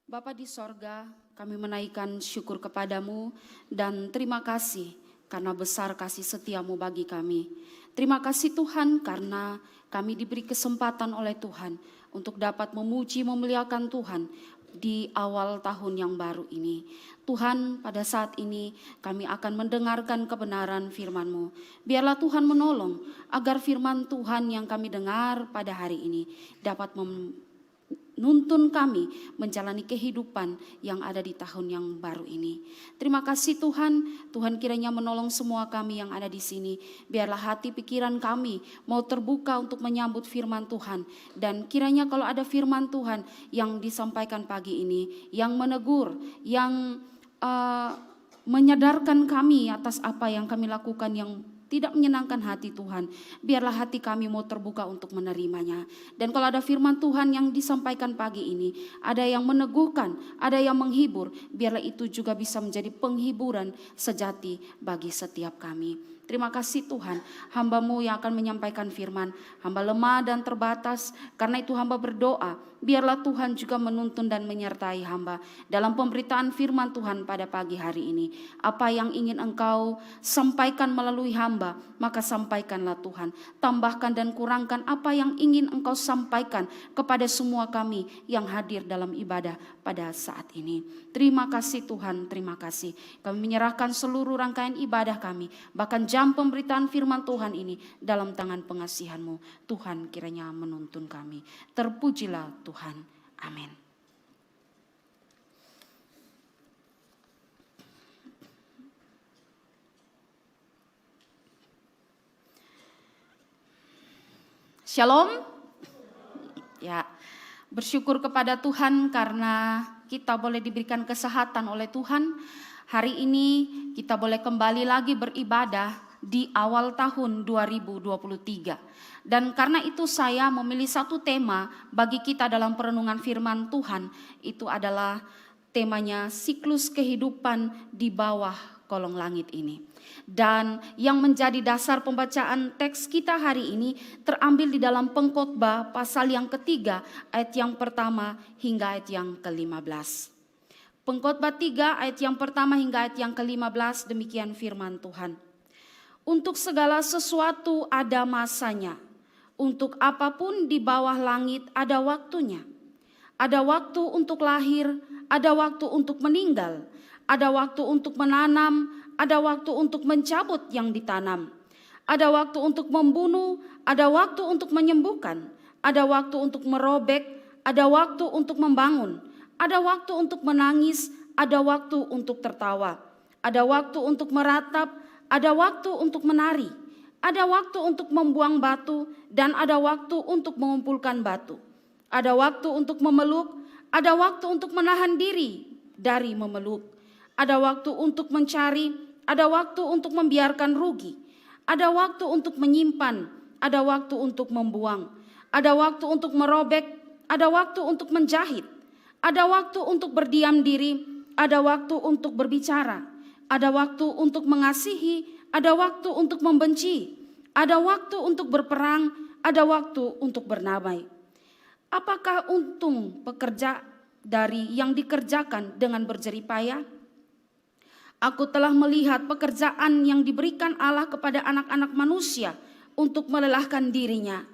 Bapa di sorga, kami menaikkan syukur kepadamu dan terima kasih karena besar kasih setiamu bagi kami. Terima kasih Tuhan karena kami diberi kesempatan oleh Tuhan untuk dapat memuji memuliakan Tuhan di awal tahun yang baru ini. Tuhan, pada saat ini kami akan mendengarkan kebenaran firman-Mu. Biarlah Tuhan menolong agar firman Tuhan yang kami dengar pada hari ini dapat nuntun kami menjalani kehidupan yang ada di tahun yang baru ini. Terima kasih Tuhan, Tuhan kiranya menolong semua kami yang ada di sini. Biarlah hati pikiran kami mau terbuka untuk menyambut firman Tuhan. Dan kiranya kalau ada firman Tuhan yang disampaikan pagi ini, yang menegur, yang menyadarkan kami atas apa yang kami lakukan yang tidak menyenangkan hati Tuhan, biarlah hati kami mau terbuka untuk menerimanya. Dan kalau ada firman Tuhan yang disampaikan pagi ini, ada yang meneguhkan, ada yang menghibur, biarlah itu juga bisa menjadi penghiburan sejati bagi setiap kami. Terima kasih Tuhan, hamba-Mu yang akan menyampaikan firman. Hamba lemah dan terbatas, karena itu hamba berdoa, biarlah Tuhan juga menuntun dan menyertai hamba dalam pemberitaan firman Tuhan pada pagi hari ini. Apa yang ingin Engkau sampaikan melalui hamba, maka sampaikanlah Tuhan. Tambahkan dan kurangkan apa yang ingin Engkau sampaikan kepada semua kami yang hadir dalam ibadah pada saat ini. Terima kasih Tuhan, terima kasih. Kami menyerahkan seluruh rangkaian ibadah kami, bahkan jam pemberitaan firman Tuhan ini dalam tangan pengasihan-Mu. Tuhan kiranya menuntun kami. Terpujilah Tuhan. Amin. Shalom. Ya, bersyukur kepada Tuhan karena kita boleh diberikan kesehatan oleh Tuhan. Hari ini kita boleh kembali lagi beribadah di awal tahun 2023. Dan karena itu saya memilih satu tema bagi kita dalam perenungan firman Tuhan. Itu adalah temanya siklus kehidupan di bawah kolong langit ini. Dan yang menjadi dasar pembacaan teks kita hari ini terambil di dalam Pengkhotbah pasal yang ketiga ayat yang pertama hingga ayat yang ke-15. Pengkhotbah 3 ayat yang pertama hingga ayat yang ke-15, demikian firman Tuhan. Untuk segala sesuatu ada masanya, untuk apapun di bawah langit ada waktunya. Ada waktu untuk lahir, ada waktu untuk meninggal, ada waktu untuk menanam, ada waktu untuk mencabut yang ditanam. Ada waktu untuk membunuh, ada waktu untuk menyembuhkan, ada waktu untuk merobek, ada waktu untuk membangun. Ada waktu untuk menangis, ada waktu untuk tertawa. Ada waktu untuk meratap, ada waktu untuk menari. Ada waktu untuk membuang batu dan ada waktu untuk mengumpulkan batu. Ada waktu untuk memeluk, ada waktu untuk menahan diri dari memeluk. Ada waktu untuk mencari, ada waktu untuk membiarkan rugi. Ada waktu untuk menyimpan, ada waktu untuk membuang. Ada waktu untuk merobek, ada waktu untuk menjahit. Ada waktu untuk berdiam diri, ada waktu untuk berbicara. Ada waktu untuk mengasihi, ada waktu untuk membenci. Ada waktu untuk berperang, ada waktu untuk berdamai. Apakah untung pekerja dari yang dikerjakan dengan berjerih payah? Aku telah melihat pekerjaan yang diberikan Allah kepada anak-anak manusia untuk melelahkan dirinya.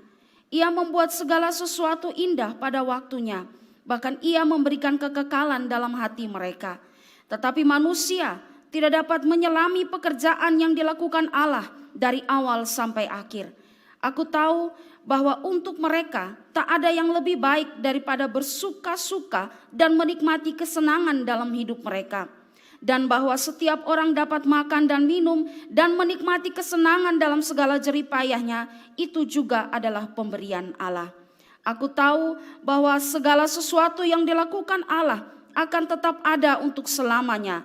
Ia membuat segala sesuatu indah pada waktunya. Bahkan ia memberikan kekekalan dalam hati mereka. Tetapi manusia tidak dapat menyelami pekerjaan yang dilakukan Allah dari awal sampai akhir. Aku tahu bahwa untuk mereka tak ada yang lebih baik daripada bersuka-suka dan menikmati kesenangan dalam hidup mereka. Dan bahwa setiap orang dapat makan dan minum dan menikmati kesenangan dalam segala jerih payahnya, itu juga adalah pemberian Allah. Aku tahu bahwa segala sesuatu yang dilakukan Allah akan tetap ada untuk selamanya.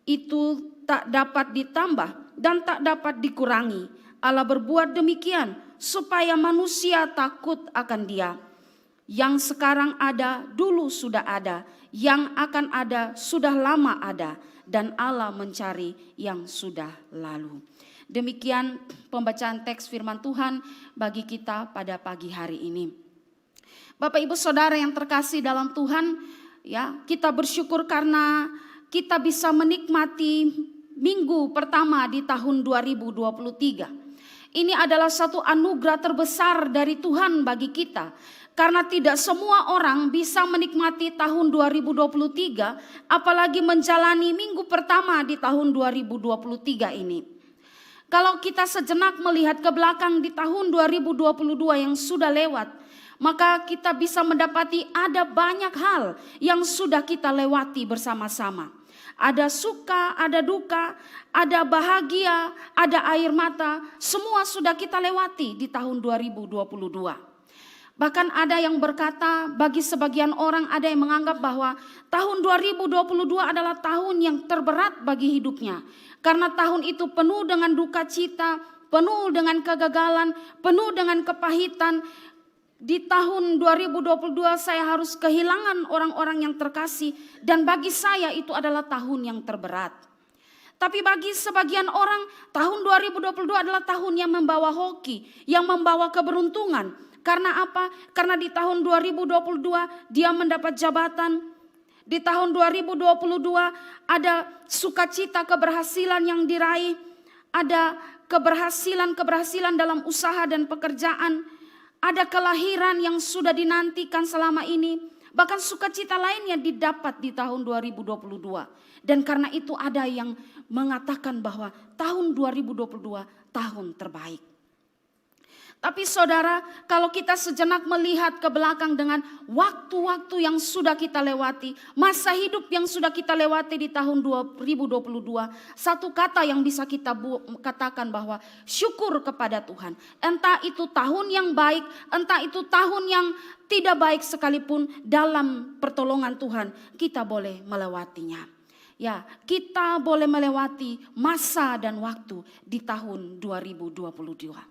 Itu tak dapat ditambah dan tak dapat dikurangi. Allah berbuat demikian supaya manusia takut akan Dia. Yang sekarang ada dulu sudah ada, yang akan ada sudah lama ada, dan Allah mencari yang sudah lalu. Demikian pembacaan teks firman Tuhan bagi kita pada pagi hari ini. Bapak Ibu Saudara yang terkasih dalam Tuhan, Ya, kita bersyukur karena kita bisa menikmati minggu pertama di tahun 2023. Ini adalah satu anugerah terbesar dari Tuhan bagi kita. Karena tidak semua orang bisa menikmati tahun 2023, apalagi menjalani minggu pertama di tahun 2023 ini. Kalau kita sejenak melihat ke belakang di tahun 2022 yang sudah lewat, maka kita bisa mendapati ada banyak hal yang sudah kita lewati bersama-sama. Ada suka, ada duka, ada bahagia, ada air mata, semua sudah kita lewati di tahun 2022. Bahkan ada yang berkata, bagi sebagian orang ada yang menganggap bahwa tahun 2022 adalah tahun yang terberat bagi hidupnya. Karena tahun itu penuh dengan duka cita, penuh dengan kegagalan, penuh dengan kepahitan. Di tahun 2022 saya harus kehilangan orang-orang yang terkasih, dan bagi saya itu adalah tahun yang terberat. Tapi bagi sebagian orang tahun 2022 adalah tahun yang membawa hoki, yang membawa keberuntungan. Karena apa? Karena di tahun 2022 dia mendapat jabatan. Di tahun 2022 ada sukacita keberhasilan yang diraih. Ada keberhasilan dalam usaha dan pekerjaan. Ada kelahiran yang sudah dinantikan selama ini. Bahkan sukacita lainnya didapat di tahun 2022. Dan karena itu ada yang mengatakan bahwa tahun 2022 tahun terbaik. Tapi saudara, kalau kita sejenak melihat ke belakang dengan waktu-waktu yang sudah kita lewati, masa hidup yang sudah kita lewati di tahun 2022, satu kata yang bisa kita katakan bahwa syukur kepada Tuhan. Entah itu tahun yang baik, entah itu tahun yang tidak baik sekalipun, dalam pertolongan Tuhan kita boleh melewatinya. Ya, kita boleh melewati masa dan waktu di tahun 2022.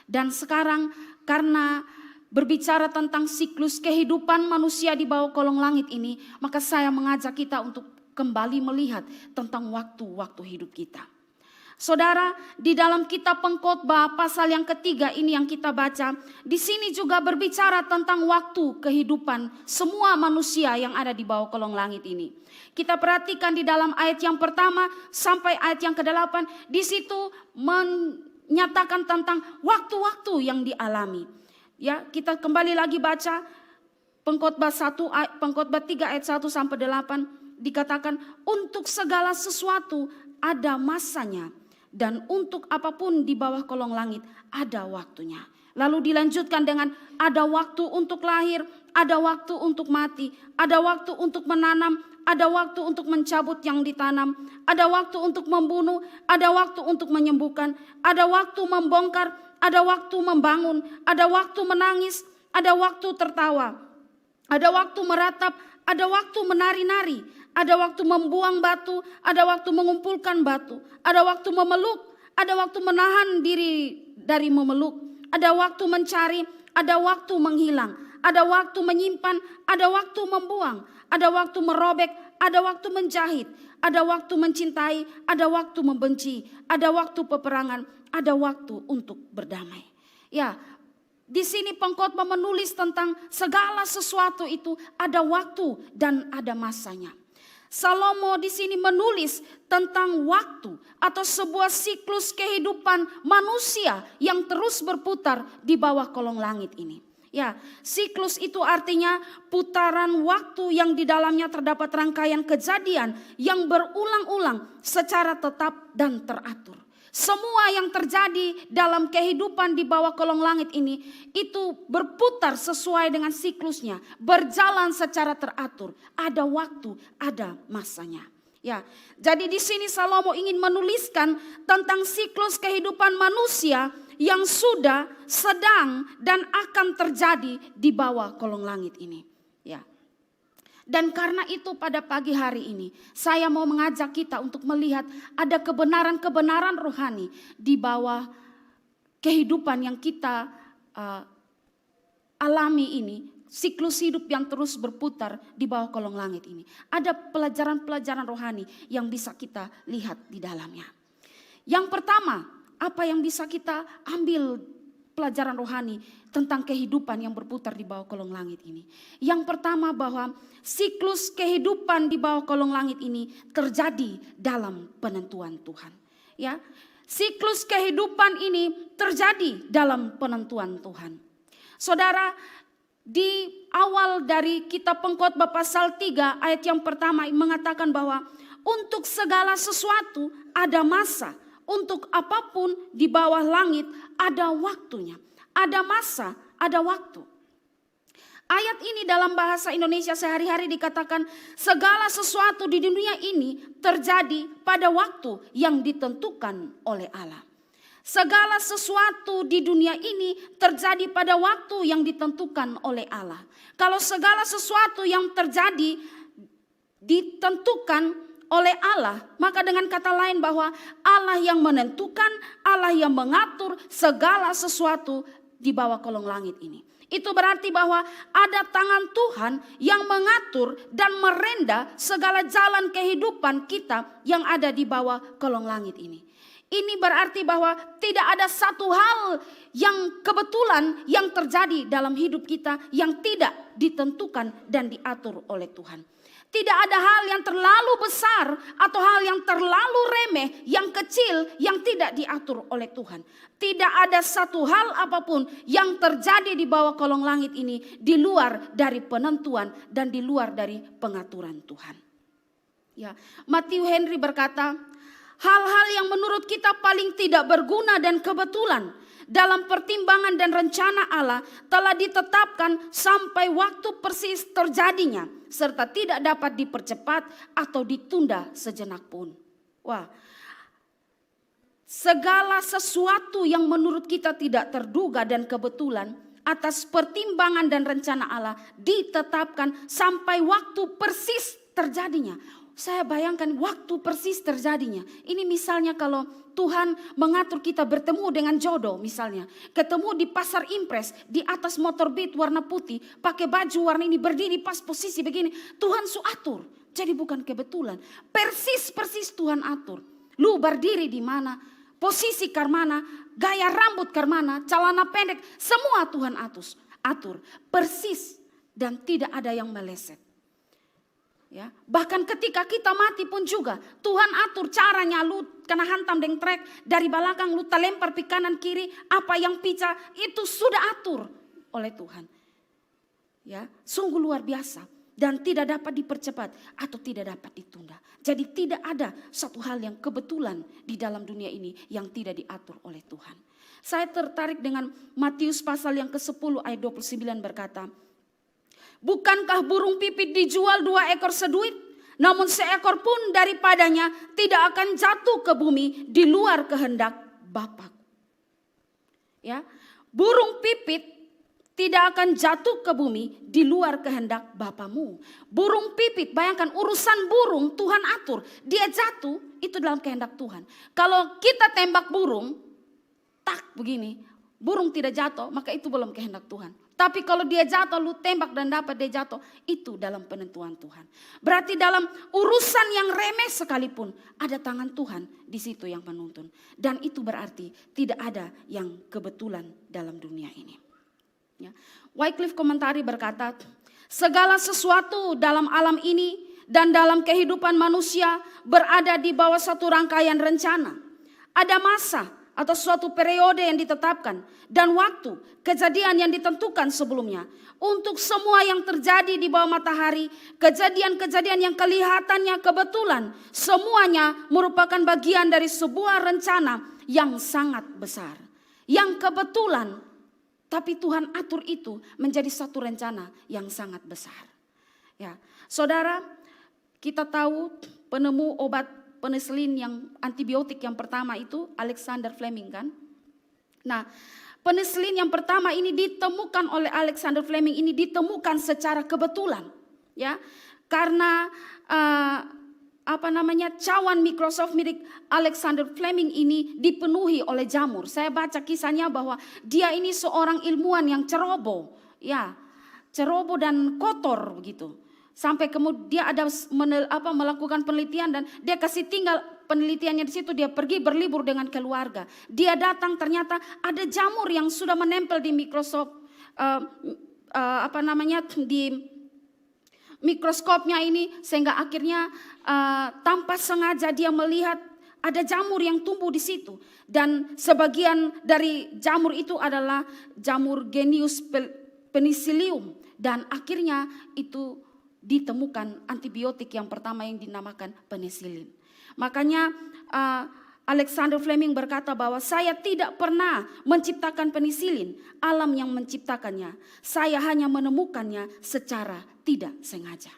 Dan sekarang karena berbicara tentang siklus kehidupan manusia di bawah kolong langit ini, maka saya mengajak kita untuk kembali melihat tentang waktu-waktu hidup kita. Saudara, di dalam kitab Pengkhotbah pasal yang ketiga ini yang kita baca, di sini juga berbicara tentang waktu kehidupan semua manusia yang ada di bawah kolong langit ini. Kita perhatikan di dalam ayat yang pertama sampai ayat yang ke-8, di situ menyatakan tentang waktu-waktu yang dialami. Ya, kita kembali lagi baca Pengkhotbah 3 ayat 1 sampai 8, dikatakan untuk segala sesuatu ada masanya, dan untuk apapun di bawah kolong langit ada waktunya. Lalu dilanjutkan dengan ada waktu untuk lahir, ada waktu untuk mati, ada waktu untuk menanam, ada waktu untuk mencabut yang ditanam, ada waktu untuk membunuh, ada waktu untuk menyembuhkan, ada waktu membongkar, ada waktu membangun, ada waktu menangis, ada waktu tertawa, ada waktu meratap, ada waktu menari-nari, ada waktu membuang batu, ada waktu mengumpulkan batu, ada waktu memeluk, ada waktu menahan diri dari memeluk, ada waktu mencari, ada waktu menghilang, ada waktu menyimpan, ada waktu membuang, ada waktu merobek, ada waktu menjahit, ada waktu mencintai, ada waktu membenci, ada waktu peperangan, ada waktu untuk berdamai. Ya, di sini pengkhotbah menulis tentang segala sesuatu itu ada waktu dan ada masanya. Salomo di sini menulis tentang waktu atau sebuah siklus kehidupan manusia yang terus berputar di bawah kolong langit ini. Ya, siklus itu artinya putaran waktu yang di dalamnya terdapat rangkaian kejadian yang berulang-ulang secara tetap dan teratur. Semua yang terjadi dalam kehidupan di bawah kolong langit ini itu berputar sesuai dengan siklusnya, berjalan secara teratur, ada waktu, ada masanya. Ya, jadi di sini Salomo ingin menuliskan tentang siklus kehidupan manusia yang sudah, sedang, dan akan terjadi di bawah kolong langit ini. Ya. Dan karena itu pada pagi hari ini saya mau mengajak kita untuk melihat ada kebenaran-kebenaran rohani di bawah kehidupan yang kita alami ini. Siklus hidup yang terus berputar di bawah kolong langit ini. Ada pelajaran-pelajaran rohani yang bisa kita lihat di dalamnya. Yang pertama, apa yang bisa kita ambil pelajaran rohani tentang kehidupan yang berputar di bawah kolong langit ini. Yang pertama, bahwa siklus kehidupan di bawah kolong langit ini terjadi dalam penentuan Tuhan. Ya, siklus kehidupan ini terjadi dalam penentuan Tuhan. Saudara, di awal dari kitab Pengkhotbah pasal 3 ayat yang pertama mengatakan bahwa untuk segala sesuatu ada masa, untuk apapun di bawah langit ada waktunya. Ada masa, ada waktu. Ayat ini dalam bahasa Indonesia sehari-hari dikatakan segala sesuatu di dunia ini terjadi pada waktu yang ditentukan oleh Allah. Segala sesuatu di dunia ini terjadi pada waktu yang ditentukan oleh Allah. Kalau segala sesuatu yang terjadi ditentukan oleh Allah, maka dengan kata lain bahwa Allah yang menentukan, Allah yang mengatur segala sesuatu di bawah kolong langit ini. Itu berarti bahwa ada tangan Tuhan yang mengatur dan merenda segala jalan kehidupan kita yang ada di bawah kolong langit ini. Ini berarti bahwa tidak ada satu hal yang kebetulan yang terjadi dalam hidup kita yang tidak ditentukan dan diatur oleh Tuhan. Tidak ada hal yang terlalu besar atau hal yang terlalu remeh, yang kecil yang tidak diatur oleh Tuhan. Tidak ada satu hal apapun yang terjadi di bawah kolong langit ini di luar dari penentuan dan di luar dari pengaturan Tuhan. Ya, Matthew Henry berkata, hal-hal yang menurut kita paling tidak berguna dan kebetulan dalam pertimbangan dan rencana Allah telah ditetapkan sampai waktu persis terjadinya, serta tidak dapat dipercepat atau ditunda sejenak pun. Wah, segala sesuatu yang menurut kita tidak terduga dan kebetulan atas pertimbangan dan rencana Allah ditetapkan sampai waktu persis terjadinya. Saya bayangkan waktu persis terjadinya. Ini misalnya kalau Tuhan mengatur kita bertemu dengan jodoh misalnya. Ketemu di pasar impres, di atas motor Beat warna putih, pakai baju warna ini, berdiri pas posisi begini. Tuhan su atur, jadi bukan kebetulan. Persis Tuhan atur. Lu berdiri di mana, posisi karmana, gaya rambut karmana, celana pendek, semua Tuhan atur. Persis dan tidak ada yang meleset. Ya, bahkan ketika kita mati pun juga Tuhan atur caranya, lu kena hantam dengan trek dari belakang, lu terlempar pi kanan kiri, apa yang pica itu sudah atur oleh Tuhan. Ya, sungguh luar biasa dan tidak dapat dipercepat atau tidak dapat ditunda. Jadi tidak ada satu hal yang kebetulan di dalam dunia ini yang tidak diatur oleh Tuhan. Saya tertarik dengan Matius pasal yang ke-10 ayat 29 berkata, bukankah burung pipit dijual 2 ekor seduit? Namun seekor pun daripadanya tidak akan jatuh ke bumi di luar kehendak Bapa-Ku. Ya, burung pipit tidak akan jatuh ke bumi di luar kehendak Bapamu. Burung pipit, bayangkan urusan burung Tuhan atur. Dia jatuh itu dalam kehendak Tuhan. Kalau kita tembak burung, tak begini, burung tidak jatuh, maka itu belum kehendak Tuhan. Tapi kalau dia jatuh, lu tembak dan dapat dia jatuh, itu dalam penentuan Tuhan. Berarti dalam urusan yang remeh sekalipun, ada tangan Tuhan di situ yang menuntun. Dan itu berarti tidak ada yang kebetulan dalam dunia ini. Ya. Wycliffe komentari berkata, segala sesuatu dalam alam ini dan dalam kehidupan manusia berada di bawah satu rangkaian rencana. Ada masa atau suatu periode yang ditetapkan dan waktu kejadian yang ditentukan sebelumnya. Untuk semua yang terjadi di bawah matahari, kejadian-kejadian yang kelihatannya kebetulan, semuanya merupakan bagian dari sebuah rencana yang sangat besar. Yang kebetulan, tapi Tuhan atur itu menjadi satu rencana yang sangat besar. Ya, saudara, kita tahu penemu obat penicillin yang antibiotik yang pertama itu Alexander Fleming kan. Nah, penicillin yang pertama ini ditemukan oleh Alexander Fleming ini ditemukan secara kebetulan, ya, karena cawan Microsoft milik Alexander Fleming ini dipenuhi oleh jamur. Saya baca kisahnya bahwa dia ini seorang ilmuwan yang ceroboh, ya, ceroboh dan kotor begitu. Sampai kemudian dia ada melakukan penelitian dan dia kasih tinggal penelitiannya di situ, dia pergi berlibur dengan keluarga. Dia datang ternyata ada jamur yang sudah menempel di di mikroskopnya ini, sehingga akhirnya tanpa sengaja dia melihat ada jamur yang tumbuh di situ. Dan sebagian dari jamur itu adalah jamur Genius penicillium. Dan akhirnya itu ditemukan antibiotik yang pertama yang dinamakan penicillin. Makanya Alexander Fleming berkata bahwa saya tidak pernah menciptakan penicillin, alam yang menciptakannya. Saya hanya menemukannya secara tidak sengaja.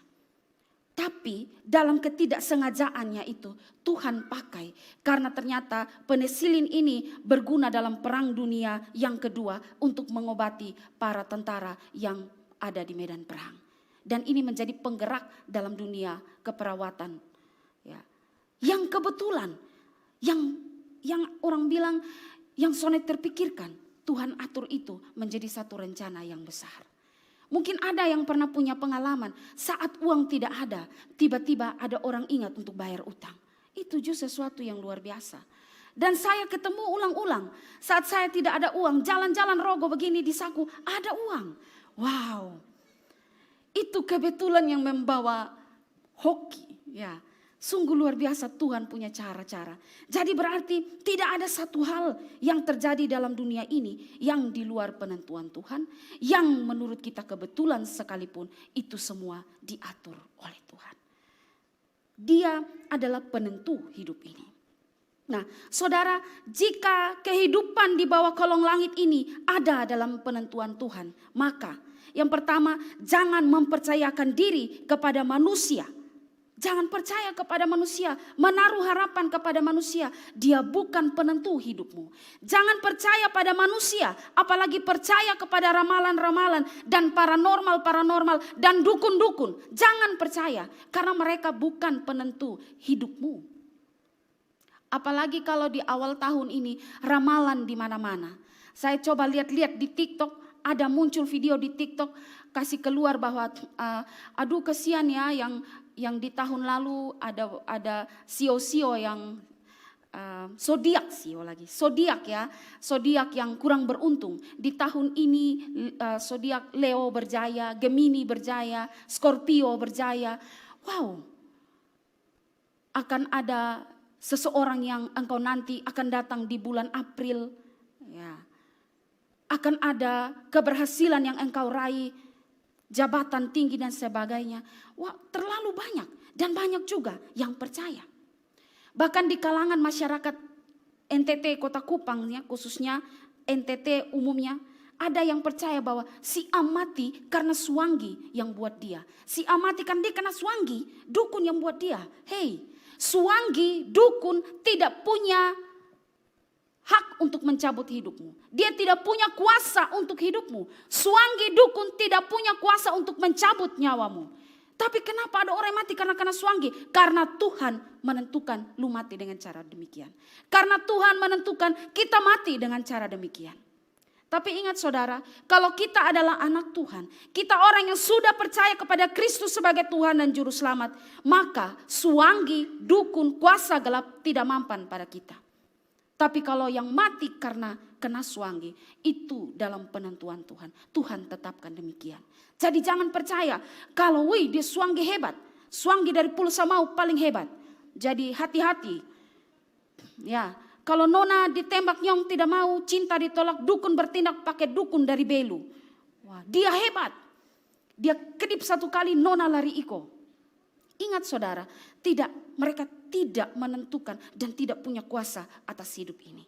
Tapi dalam ketidaksengajaannya itu Tuhan pakai, karena ternyata penicillin ini berguna dalam perang dunia yang kedua untuk mengobati para tentara yang ada di medan perang. Dan ini menjadi penggerak dalam dunia keperawatan. Ya. Yang kebetulan, yang orang bilang yang sulit terpikirkan, Tuhan atur itu menjadi satu rencana yang besar. Mungkin ada yang pernah punya pengalaman saat uang tidak ada, tiba-tiba ada orang ingat untuk bayar utang. Itu justru sesuatu yang luar biasa. Dan saya ketemu ulang-ulang saat saya tidak ada uang, jalan-jalan rogo begini di saku, ada uang. Wow, itu kebetulan yang membawa hoki, ya. Sungguh luar biasa, Tuhan punya cara-cara. Jadi berarti tidak ada satu hal yang terjadi dalam dunia ini yang di luar penentuan Tuhan, yang menurut kita kebetulan sekalipun, itu semua diatur oleh Tuhan. Dia adalah penentu hidup ini. Nah, saudara, jika kehidupan di bawah kolong langit ini ada dalam penentuan Tuhan, maka yang pertama, jangan mempercayakan diri kepada manusia. Jangan percaya kepada manusia, menaruh harapan kepada manusia. Dia bukan penentu hidupmu. Jangan percaya pada manusia, apalagi percaya kepada ramalan-ramalan dan paranormal dan dukun-dukun. Jangan percaya, karena mereka bukan penentu hidupmu. Apalagi kalau di awal tahun ini ramalan di mana-mana. Saya coba lihat-lihat di TikTok, ada muncul video di TikTok kasih keluar bahwa aduh kesian ya yang di tahun lalu ada sio-sio yang zodiak yang kurang beruntung. Di tahun ini zodiak Leo berjaya, Gemini berjaya, Scorpio berjaya. Wow, akan ada seseorang yang engkau nanti akan datang di bulan April, ya. Akan ada keberhasilan yang engkau raih, jabatan tinggi dan sebagainya. Wah, terlalu banyak dan banyak juga yang percaya. Bahkan di kalangan masyarakat NTT Kota Kupang, ya, khususnya NTT umumnya, ada yang percaya bahwa si A mati karena Suwangi yang buat dia. Si A mati kan dia karena Suwangi, dukun yang buat dia. Hei, Suwangi, dukun tidak punya hak untuk mencabut hidupmu. Dia tidak punya kuasa untuk hidupmu. Suwangi, dukun tidak punya kuasa untuk mencabut nyawamu. Tapi kenapa ada orang mati karena Suwangi? Karena Tuhan menentukan lu mati dengan cara demikian. Karena Tuhan menentukan kita mati dengan cara demikian. Tapi ingat saudara, kalau kita adalah anak Tuhan, kita orang yang sudah percaya kepada Kristus sebagai Tuhan dan Juru Selamat, maka Suwangi, dukun, kuasa gelap tidak mampan pada kita. Tapi kalau yang mati karena kena Suwangi, itu dalam penentuan Tuhan. Tuhan tetapkan demikian. Jadi jangan percaya kalau dia Suwangi hebat. Suwangi dari Pulau Samau paling hebat. Jadi hati-hati. Ya, kalau nona ditembak nyong tidak mau, cinta ditolak, dukun bertindak pakai dukun dari Belu. Wah, dia hebat. Dia kedip satu kali, nona lari iko. Ingat saudara, mereka tidak menentukan dan tidak punya kuasa atas hidup ini.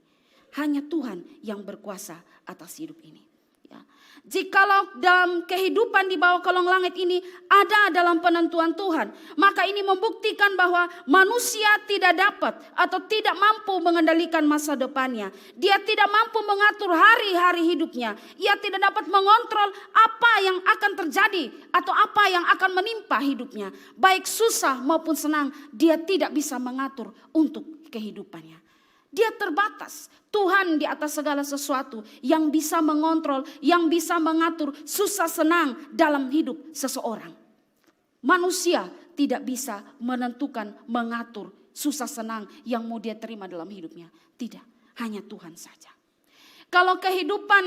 Hanya Tuhan yang berkuasa atas hidup ini. Ya. Jikalau dalam kehidupan di bawah kolong langit ini ada dalam penentuan Tuhan, maka ini membuktikan bahwa manusia tidak dapat atau tidak mampu mengendalikan masa depannya. Dia tidak mampu mengatur hari-hari hidupnya. Ia tidak dapat mengontrol apa yang akan terjadi atau apa yang akan menimpa hidupnya. Baik susah maupun senang, dia tidak bisa mengatur untuk kehidupannya. Dia terbatas. Tuhan di atas segala sesuatu yang bisa mengontrol, yang bisa mengatur susah senang dalam hidup seseorang. Manusia tidak bisa menentukan, mengatur susah senang yang mau dia terima dalam hidupnya. Tidak, hanya Tuhan saja. Kalau kehidupan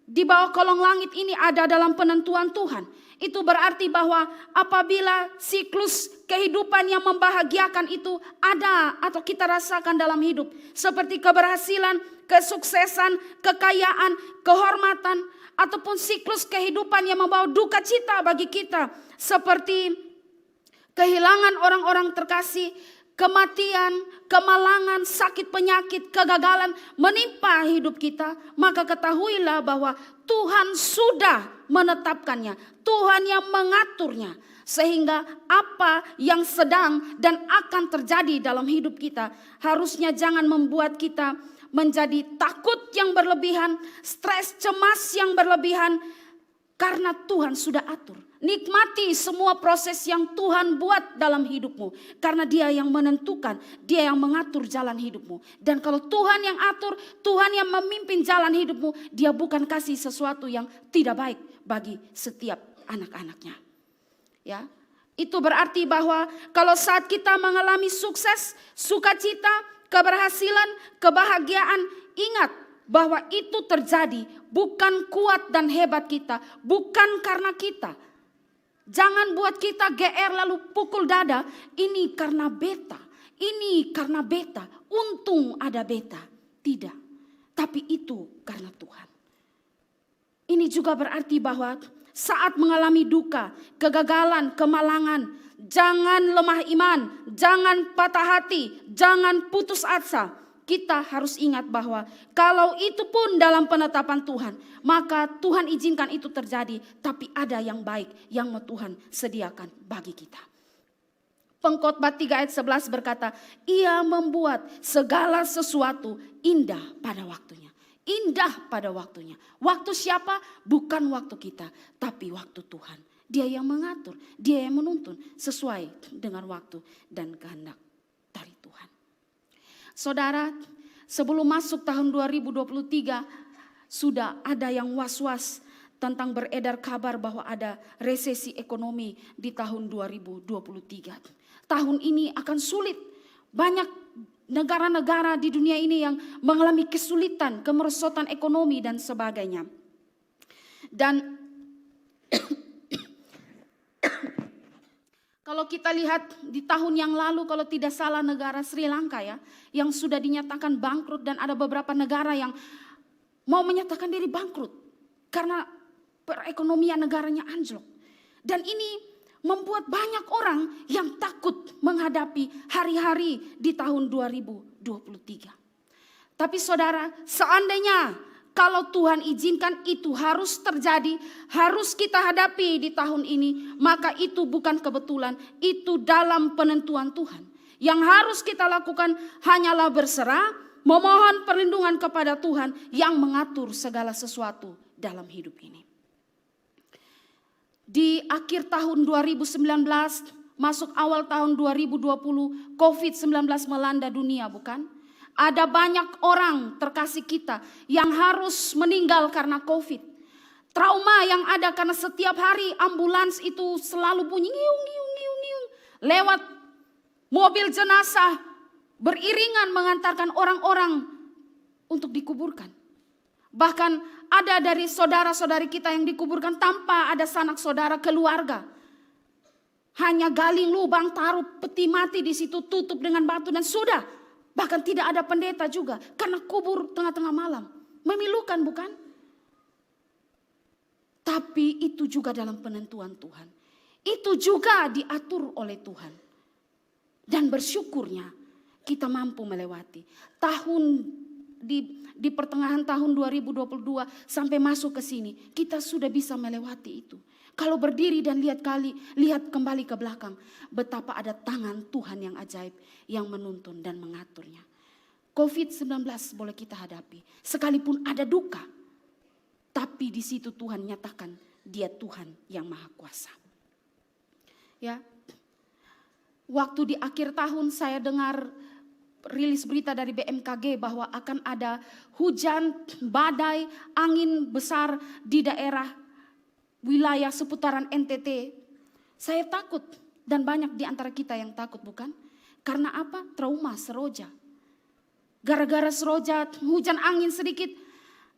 di bawah kolong langit ini ada dalam penentuan Tuhan, itu berarti bahwa apabila siklus kehidupan yang membahagiakan itu ada atau kita rasakan dalam hidup, seperti keberhasilan, kesuksesan, kekayaan, kehormatan, ataupun siklus kehidupan yang membawa duka cita bagi kita, seperti kehilangan orang-orang terkasih, kematian, kemalangan, sakit penyakit, kegagalan menimpa hidup kita, maka ketahuilah bahwa Tuhan sudah menetapkannya, Tuhan yang mengaturnya, sehingga apa yang sedang dan akan terjadi dalam hidup kita harusnya jangan membuat kita menjadi takut yang berlebihan, stres, cemas yang berlebihan, karena Tuhan sudah atur. Nikmati semua proses yang Tuhan buat dalam hidupmu, karena Dia yang menentukan, Dia yang mengatur jalan hidupmu. Dan kalau Tuhan yang atur, Tuhan yang memimpin jalan hidupmu, Dia bukan kasih sesuatu yang tidak baik bagi setiap anak-anaknya. Ya, itu berarti bahwa kalau saat kita mengalami sukses, sukacita, keberhasilan, kebahagiaan, ingat bahwa itu terjadi bukan kuat dan hebat kita, bukan karena kita. Jangan buat kita GR lalu pukul dada, ini karena beta, ini karena beta, untung ada beta. Tidak, tapi itu karena Tuhan. Ini juga berarti bahwa saat mengalami duka, kegagalan, kemalangan, jangan lemah iman, jangan patah hati, jangan putus asa. Kita harus ingat bahwa kalau itu pun dalam penetapan Tuhan, maka Tuhan izinkan itu terjadi, tapi ada yang baik yang Tuhan sediakan bagi kita. Pengkhotbah 3 ayat 11 berkata, Ia membuat segala sesuatu indah pada waktunya. Indah pada waktunya. Waktu siapa? Bukan waktu kita, tapi waktu Tuhan. Dia yang mengatur, Dia yang menuntun sesuai dengan waktu dan kehendak dari Tuhan. Saudara, sebelum masuk tahun 2023 sudah ada yang was-was tentang beredar kabar bahwa ada resesi ekonomi di tahun 2023. Tahun ini akan sulit. Banyak negara-negara di dunia ini yang mengalami kesulitan, kemerosotan ekonomi dan sebagainya. Dan kalau kita lihat di tahun yang lalu, kalau tidak salah negara Sri Lanka ya, yang sudah dinyatakan bangkrut, dan ada beberapa negara yang mau menyatakan diri bangkrut karena perekonomian negaranya anjlok. Dan ini membuat banyak orang yang takut menghadapi hari-hari di tahun 2023. Tapi saudara, seandainya kalau Tuhan izinkan itu harus terjadi, harus kita hadapi di tahun ini, maka itu bukan kebetulan, itu dalam penentuan Tuhan. Yang harus kita lakukan hanyalah berserah, memohon perlindungan kepada Tuhan yang mengatur segala sesuatu dalam hidup ini. Di akhir tahun 2019, masuk awal tahun 2020, COVID-19 melanda dunia, bukan? Ada banyak orang terkasih kita yang harus meninggal karena COVID. Trauma yang ada karena setiap hari ambulans itu selalu bunyi ngiung, ngiung, ngiung, ngiung. Lewat mobil jenazah beriringan mengantarkan orang-orang untuk dikuburkan. Bahkan ada dari saudara-saudari kita yang dikuburkan tanpa ada sanak saudara keluarga. Hanya gali lubang, taruh peti mati di situ, tutup dengan batu dan sudah. Bahkan tidak ada pendeta juga karena kubur tengah-tengah malam. Memilukan bukan? Tapi itu juga dalam penentuan Tuhan. Itu juga diatur oleh Tuhan. Dan bersyukurnya kita mampu melewati. Tahun di pertengahan tahun 2022 sampai masuk ke sini, kita sudah bisa melewati itu. Kalau berdiri dan lihat kembali ke belakang, betapa ada tangan Tuhan yang ajaib yang menuntun dan mengaturnya. COVID-19 boleh kita hadapi, sekalipun ada duka, tapi di situ Tuhan nyatakan Dia Tuhan yang Maha Kuasa. Ya, waktu di akhir tahun saya dengar rilis berita dari BMKG bahwa akan ada hujan, badai, angin besar di daerah wilayah seputaran NTT. Saya takut dan banyak di antara kita yang takut, bukan? Karena apa? Trauma seroja. Gara-gara seroja, hujan angin sedikit,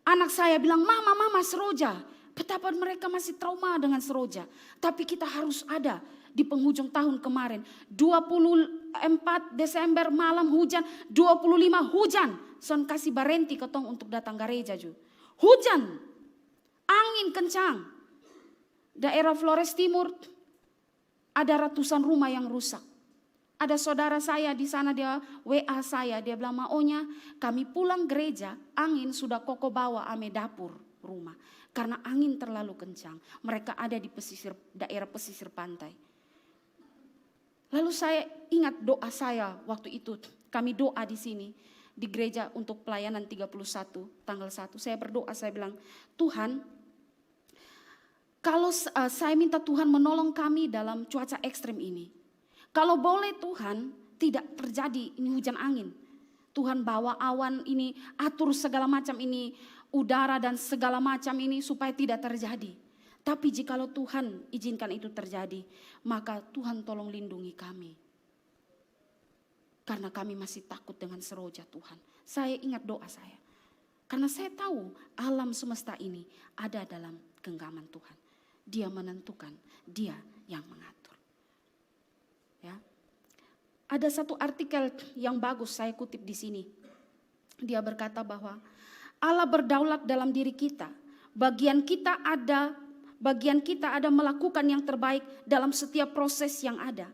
anak saya bilang, mama seroja. Betapa mereka masih trauma dengan seroja. Tapi kita harus ada di penghujung tahun kemarin. 24 Desember malam hujan, 25 hujan. Son kasih barenti ketong untuk datang gereja juga. Hujan, angin kencang. Daerah Flores Timur ada ratusan rumah yang rusak. Ada saudara saya di sana, dia WA saya, dia bilang, maunya kami pulang gereja, angin sudah koko bawa ame dapur rumah. Karena angin terlalu kencang. Mereka ada di daerah pesisir pantai. Lalu saya ingat doa saya waktu itu. Kami doa di sini, di gereja untuk pelayanan 31 tanggal 1. Saya berdoa, saya bilang, Tuhan, kalau saya minta Tuhan menolong kami dalam cuaca ekstrim ini. Kalau boleh Tuhan, tidak terjadi ini hujan angin. Tuhan bawa awan ini, atur segala macam ini, udara dan segala macam ini supaya tidak terjadi. Tapi jikalau Tuhan izinkan itu terjadi, maka Tuhan tolong lindungi kami. Karena kami masih takut dengan seroja Tuhan. Saya ingat doa saya. Karena saya tahu alam semesta ini ada dalam genggaman Tuhan. Dia menentukan, dia yang mengatur. Ya. Ada satu artikel yang bagus saya kutip di sini. Dia berkata bahwa Allah berdaulat dalam diri kita. Bagian kita ada melakukan yang terbaik dalam setiap proses yang ada.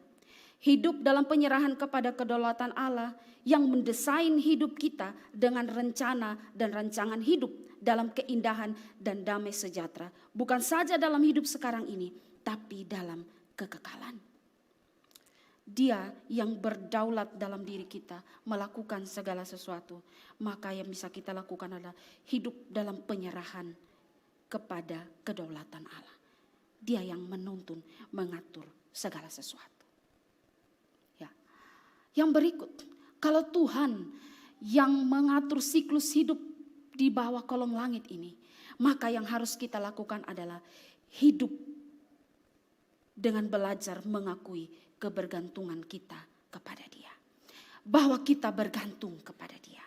Hidup dalam penyerahan kepada kedaulatan Allah yang mendesain hidup kita dengan rencana dan rancangan hidup dalam keindahan dan damai sejahtera. Bukan saja dalam hidup sekarang ini, tapi dalam kekekalan. Dia yang berdaulat dalam diri kita melakukan segala sesuatu. Maka yang bisa kita lakukan adalah hidup dalam penyerahan kepada kedaulatan Allah. Dia yang menuntun, mengatur segala sesuatu. Ya. Yang berikut, kalau Tuhan yang mengatur siklus hidup di bawah kolong langit ini, maka yang harus kita lakukan adalah hidup dengan belajar mengakui kebergantungan kita kepada Dia. Bahwa kita bergantung kepada Dia.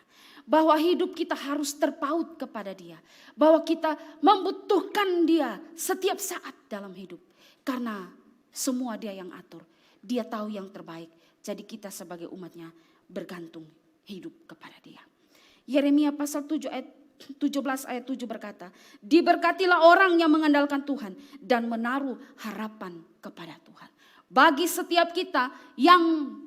Bahwa hidup kita harus terpaut kepada Dia. Bahwa kita membutuhkan Dia setiap saat dalam hidup. Karena semua Dia yang atur. Dia tahu yang terbaik. Jadi kita sebagai umatnya bergantung hidup kepada Dia. Yeremia pasal 7 ayat 17 ayat 7 berkata, diberkatilah orang yang mengandalkan Tuhan dan menaruh harapan kepada Tuhan. Bagi setiap kita yang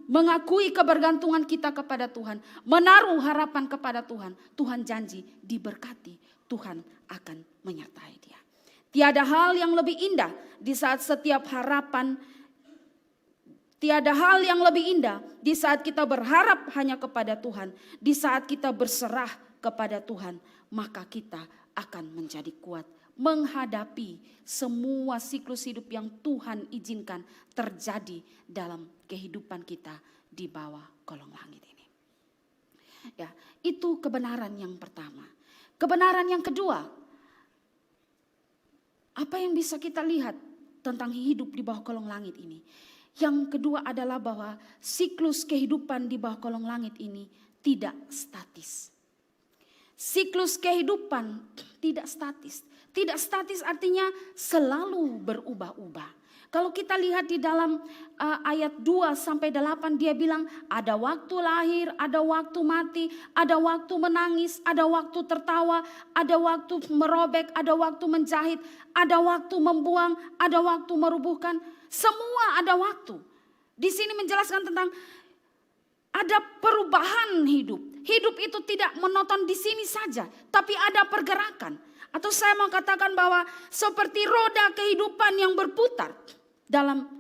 mengakui kebergantungan kita kepada Tuhan, menaruh harapan kepada Tuhan, Tuhan janji diberkati, Tuhan akan menyertai dia. Tiada hal yang lebih indah di saat setiap harapan, tiada hal yang lebih indah di saat kita berharap hanya kepada Tuhan, di saat kita berserah kepada Tuhan, maka kita akan menjadi kuat menghadapi semua siklus hidup yang Tuhan izinkan terjadi dalam kehidupan kita di bawah kolong langit ini. Ya, itu kebenaran yang pertama. Kebenaran yang kedua, apa yang bisa kita lihat tentang hidup di bawah kolong langit ini? Yang kedua adalah bahwa siklus kehidupan di bawah kolong langit ini tidak statis. Siklus kehidupan tidak statis. Tidak statis artinya selalu berubah-ubah. Kalau kita lihat di dalam ayat 2 sampai 8 dia bilang ada waktu lahir, ada waktu mati, ada waktu menangis, ada waktu tertawa, ada waktu merobek, ada waktu menjahit, ada waktu membuang, ada waktu merubuhkan. Semua ada waktu. Di sini menjelaskan tentang ada perubahan hidup. Hidup itu tidak menonton di sini saja, tapi ada pergerakan. Atau saya mau katakan bahwa seperti roda kehidupan yang berputar dalam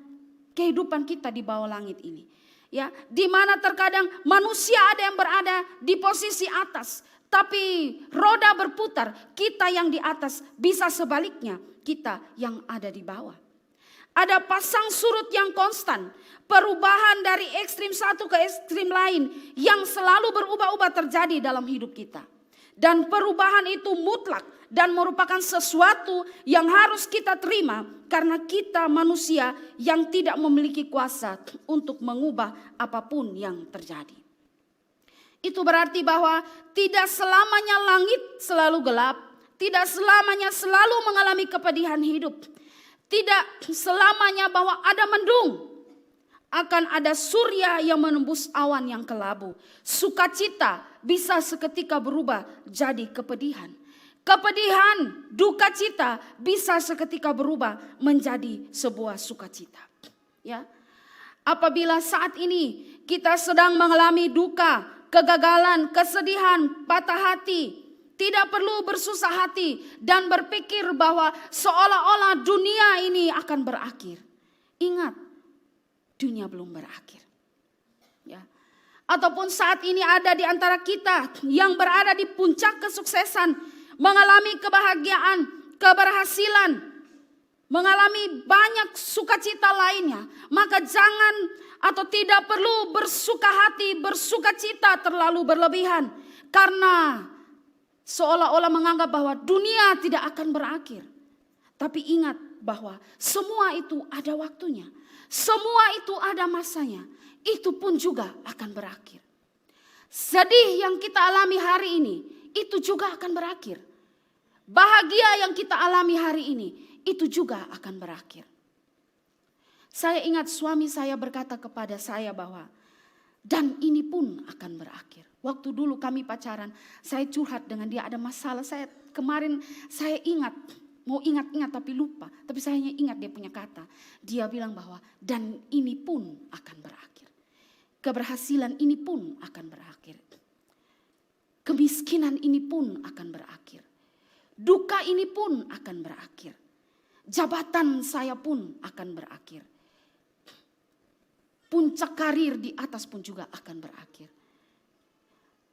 kehidupan kita di bawah langit ini. Ya, di mana terkadang manusia ada yang berada di posisi atas, tapi roda berputar, kita yang di atas, bisa sebaliknya kita yang ada di bawah. Ada pasang surut yang konstan, perubahan dari ekstrim satu ke ekstrim lain yang selalu berubah-ubah terjadi dalam hidup kita. Dan perubahan itu mutlak dan merupakan sesuatu yang harus kita terima karena kita manusia yang tidak memiliki kuasa untuk mengubah apapun yang terjadi. Itu berarti bahwa tidak selamanya langit selalu gelap, tidak selamanya selalu mengalami kepedihan hidup, tidak selamanya bahwa ada mendung. Akan ada surya yang menembus awan yang kelabu. Sukacita bisa seketika berubah jadi kepedihan. Kepedihan, duka cita bisa seketika berubah menjadi sebuah sukacita. Ya. Apabila saat ini kita sedang mengalami duka, kegagalan, kesedihan, patah hati, tidak perlu bersusah hati dan berpikir bahwa seolah-olah dunia ini akan berakhir. Ingat, dunia belum berakhir. Ya. Ataupun saat ini ada di antara kita yang berada di puncak kesuksesan, mengalami kebahagiaan, keberhasilan, mengalami banyak sukacita lainnya, maka jangan atau tidak perlu bersuka hati, bersukacita terlalu berlebihan, karena seolah-olah menganggap bahwa dunia tidak akan berakhir. Tapi ingat bahwa semua itu ada waktunya. Semua itu ada masanya. Itu pun juga akan berakhir. Sedih yang kita alami hari ini, itu juga akan berakhir. Bahagia yang kita alami hari ini, itu juga akan berakhir. Saya ingat suami saya berkata kepada saya bahwa, dan ini pun akan berakhir. Waktu dulu kami pacaran, saya curhat dengan dia, ada masalah. Kemarin saya ingat, mau ingat-ingat tapi lupa. Tapi saya hanya ingat dia punya kata. Dia bilang bahwa, dan ini pun akan berakhir. Keberhasilan ini pun akan berakhir. Kemiskinan ini pun akan berakhir. Duka ini pun akan berakhir. Jabatan saya pun akan berakhir. Puncak karir di atas pun juga akan berakhir.